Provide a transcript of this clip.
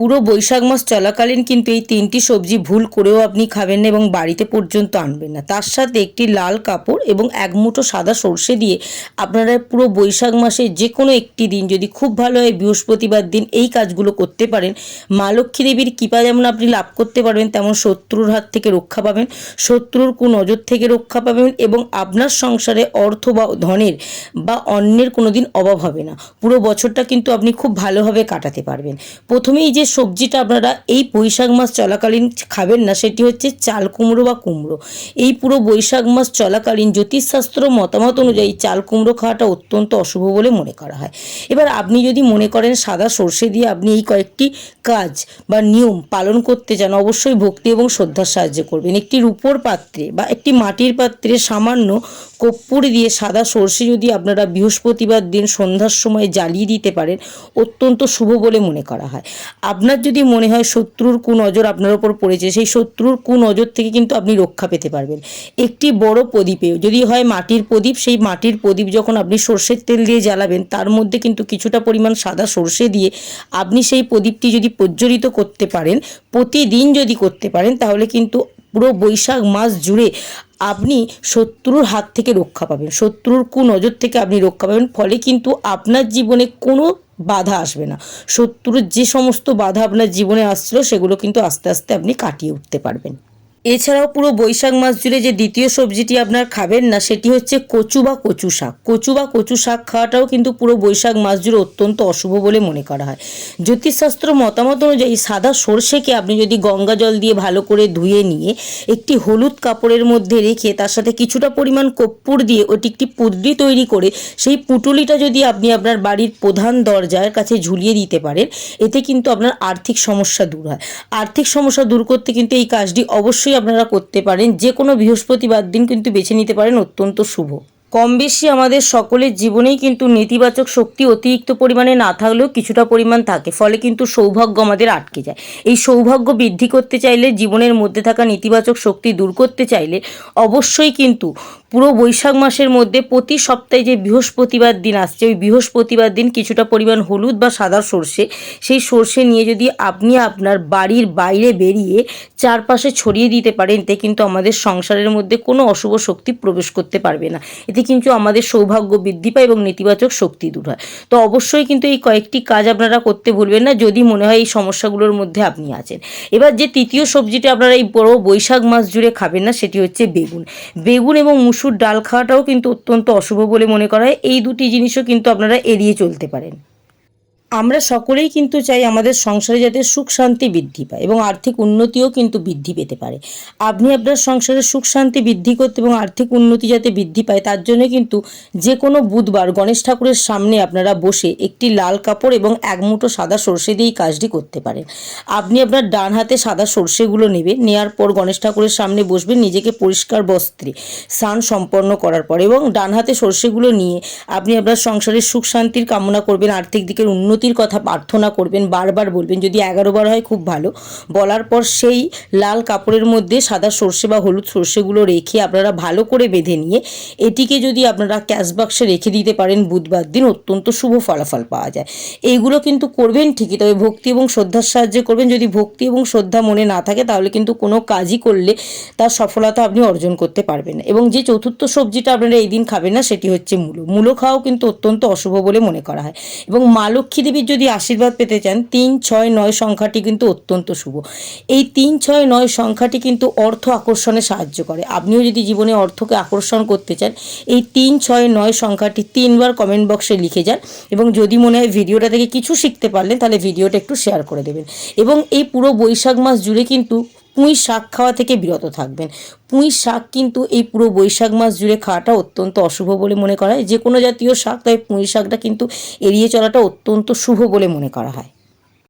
পুরো বৈশাখ মাস চলাকালীন কিন্তু এই 3টি সবজি ভুল করেও আপনি খাবেন না এবং বাড়িতে পর্যন্ত আনবেন না। তার সাথে একটি লাল কাপড় এবং এক মুঠো সাদা সর্ষে দিয়ে আপনারা পুরো বৈশাখ মাসে যে কোনো একটি দিন, যদি খুব ভালো হয় বৃহস্পতিবার দিন, এই কাজগুলো করতে পারেন, মা লক্ষ্মী দেবীর কৃপা যেমন আপনি লাভ করতে পারবেন, তেমন শত্রুর হাত থেকে রক্ষা পাবেন, শত্রুর কুনজর থেকে রক্ষা পাবেন এবং আপনার সংসারে অর্থ বা ধনের বা অন্যের কোনো দিন অভাব হবে না। পুরো বছরটা কিন্তু আপনি খুব ভালোভাবে কাটাতে পারবেন। প্রথমেই যে সবজিটা আপনারা এই বৈশাখ মাস চলাকালীন খাবেন না, সেটি হচ্ছে চাল কুমড়ো বা কুমড়ো। এই পুরো বৈশাখ মাস চলাকালীন জ্যোতিষশাস্ত্র মতামত অনুযায়ী চাল কুমড়ো খাওয়াটা অত্যন্ত অশুভ বলে মনে করা হয়। এবার আপনি যদি মনে করেন সাদা সর্ষে দিয়ে আপনি এই কয়েকটি কাজ বা নিয়ম পালন করতে চান, অবশ্যই ভক্তি এবং শ্রদ্ধার সাহায্যে করবেন। একটি রূপোর পাত্রে বা একটি মাটির পাত্রে সামান্য কর্পূর দিয়ে সাদা সর্ষে যদি আপনারা বৃহস্পতিবার দিন সন্ধ্যার সময় জ্বালিয়ে দিতে পারেন, অত্যন্ত শুভ বলে মনে করা হয়। আপনার যদি মনে হয় শত্রুর কুনজর আপনার ওপর পড়েছে, সেই শত্রুর কুনজর থেকে কিন্তু আপনি রক্ষা পেতে পারবেন। একটি বড় প্রদীপে, যদি হয় মাটির প্রদীপ, সেই মাটির প্রদীপ যখন আপনি সর্ষের তেল দিয়ে জ্বালাবেন, তার মধ্যে কিন্তু কিছুটা পরিমাণ সাদা সর্ষে দিয়ে আপনি সেই প্রদীপটি যদি প্রজ্বলিত করতে পারেন, প্রতিদিন যদি করতে পারেন, তাহলে কিন্তু পুরো বৈশাখ মাস জুড়ে আপনি শত্রুর হাত থেকে রক্ষা পাবেন, শত্রুর কুনজর থেকে আপনি রক্ষা পাবেন। ফলে কিন্তু আপনার জীবনে কোনো বাধা আসবে না। শত্রুর যে সমস্ত বাধা আপনার জীবনে আসছিল, সেগুলো কিন্তু আস্তে আস্তে আপনি কাটিয়ে উঠতে পারবেন। এছাড়াও পুরো বৈশাখ মাস জুড়ে যে দ্বিতীয় সবজিটি আপনার খাবেন না, সেটি হচ্ছে কচু বা কচু শাক। কচু বা কচু শাক খাওয়াটাও কিন্তু পুরো বৈশাখ মাস জুড়ে অত্যন্ত অশুভ বলে মনে করা হয়। জ্যোতিষশাস্ত্র মতামত অনুযায়ী সাদা সর্ষেকে আপনি যদি গঙ্গা জল দিয়ে ভালো করে ধুয়ে নিয়ে একটি হলুদ কাপড়ের মধ্যে রেখে তার সাথে কিছুটা পরিমাণ কর্পূর দিয়ে ওটি একটি পুঁটলি তৈরি করে সেই পুঁটুলিটা যদি আপনি আপনার বাড়ির প্রধান দরজার কাছে ঝুলিয়ে দিতে পারেন, এতে কিন্তু আপনার আর্থিক সমস্যা দূর হয়। আর্থিক সমস্যা দূর করতে কিন্তু এই কাজটি অবশ্যই আপনারা করতে পারেন। যে কোনো বৃহস্পতিবার দিন কিন্তু বেছে নিতে পারেন, অত্যন্ত শুভ। কম বেশি আমাদের সকলের জীবনেই কিন্তু নেতিবাচক শক্তি অতিরিক্ত পরিমাণে না থাকলেও কিছুটা পরিমাণ থাকে, ফলে কিন্তু সৌভাগ্য আমাদের আটকে যায়। এই সৌভাগ্য বৃদ্ধি করতে চাইলে, জীবনের মধ্যে থাকা নেতিবাচক শক্তি দূর করতে চাইলে অবশ্যই কিন্তু পুরো বৈশাখ মাসের মধ্যে প্রতি সপ্তাহে যে বৃহস্পতিবার দিন আসছে, ওই বৃহস্পতিবার দিন কিছুটা পরিমাণ হলুদ বা সাদা সর্ষে, সেই সর্ষে নিয়ে যদি আপনি আপনার বাড়ির বাইরে বেরিয়ে চারপাশে ছড়িয়ে দিতে পারেন, এতে কিন্তু আমাদের সংসারের মধ্যে কোনো অশুভ শক্তি প্রবেশ করতে পারবে না। এতে কিন্তু আমাদের সৌভাগ্য বৃদ্ধি পায় এবং নেতিবাচক শক্তি দূর হয়। তো অবশ্যই কিন্তু এই কয়েকটি কাজ আপনারা করতে ভুলবেন না, যদি মনে হয় এই সমস্যাগুলোর মধ্যে আপনি আছেন। এবার যে তৃতীয় সবজিটা আপনারা এই বড় বৈশাখ মাস জুড়ে খাবেন না, সেটি হচ্ছে বেগুন। বেগুন এবং মুসুর ডাল খাওয়াটাও কিন্তু অত্যন্ত অশুভ বলে মনে করা হয়। এই দুটি জিনিসও কিন্তু আপনারা এড়িয়ে চলতে পারেন। আমরা সকলেই কিন্তু চাই আমাদের সংসারে যাতে সুখ শান্তি বৃদ্ধি পায় এবং আর্থিক উন্নতিও কিন্তু বৃদ্ধি পেতে পারে। আপনি আপনার সংসারে সুখ শান্তি বৃদ্ধি করতে এবং আর্থিক উন্নতি যাতে বৃদ্ধি পায়, তার জন্য কিন্তু যে কোনো বুধবার গণেশ ঠাকুরের সামনে আপনারা বসে একটি লাল কাপড় এবং এক মুঠো সাদা সর্ষে দিয়ে এই কাজটি করতে পারেন। আপনি আপনার ডান হাতে সাদা সর্ষেগুলো নেবেন, নেওয়ার পর গণেশ ঠাকুরের সামনে বসবেন, নিজেকে পরিষ্কার বস্ত্রে স্নান সম্পন্ন করার পর, এবং ডান হাতে সর্ষেগুলো নিয়ে আপনি আপনার সংসারের সুখ শান্তির কামনা করবেন, আর্থিক দিকের উন্নতির কথা প্রার্থনা করবেন, বারবার বলবেন। যদি 11 বার হয় খুব ভালো। বলার পর সেই লাল কাপড়ের মধ্যে সাদা সর্ষে বা হলুদ সর্ষেগুলো রেখে আপনারা ভালো করে বেঁধে নিয়ে এটিকে যদি আপনারা ক্যাশ বাক্সে রেখে দিতে পারেন বুধবার দিন, অত্যন্ত শুভ ফলাফল পাওয়া যায়। এইগুলো কিন্তু করবেন ঠিকই, তবে ভক্তি এবং শ্রদ্ধার সাহায্যে করবেন। যদি ভক্তি এবং শ্রদ্ধা মনে না থাকে, তাহলে কিন্তু কোনো কাজই করলে তার সফলতা আপনি অর্জন করতে পারবেন না। এবং যে চতুর্থ সবজিটা আপনারা এই দিন খাবেন না, সেটি হচ্ছে মূলো। মূলো খাওয়াও কিন্তু অত্যন্ত অশুভ বলে মনে করা হয়। এবং মা লক্ষ্মী দেবীর যদি আশীর্বাদ পেতে চান, 3, 6, 9 সংখ্যাটি কিন্তু অত্যন্ত শুভ। এই 3, 6, 9 সংখ্যাটি কিন্তু অর্থ আকর্ষণে সাহায্য করে। আপনিও যদি জীবনে অর্থকে আকর্ষণ করতে চান, এই 3, 6, 9 সংখ্যাটি 3 বার কমেন্ট বক্সে লিখে যান। এবং যদি মনে হয় ভিডিওটা থেকে কিছু শিখতে পারলেন, তাহলে ভিডিওটা একটু শেয়ার করে দেবেন। এবং এই পুরো বৈশাখ মাস জুড়ে কিন্তু পুঁই শাক খাওয়া থেকে বিরত থাকবেন। পুঁই শাক কিন্তু এই পুরো বৈশাখ মাস জুড়ে খাওয়াটা অত্যন্ত অশুভ বলে মনে করা হয়। যে কোনো জাতীয় শাক, তবে পুঁই শাকটা কিন্তু এড়িয়ে চলাটা অত্যন্ত শুভ বলে মনে করা হয়।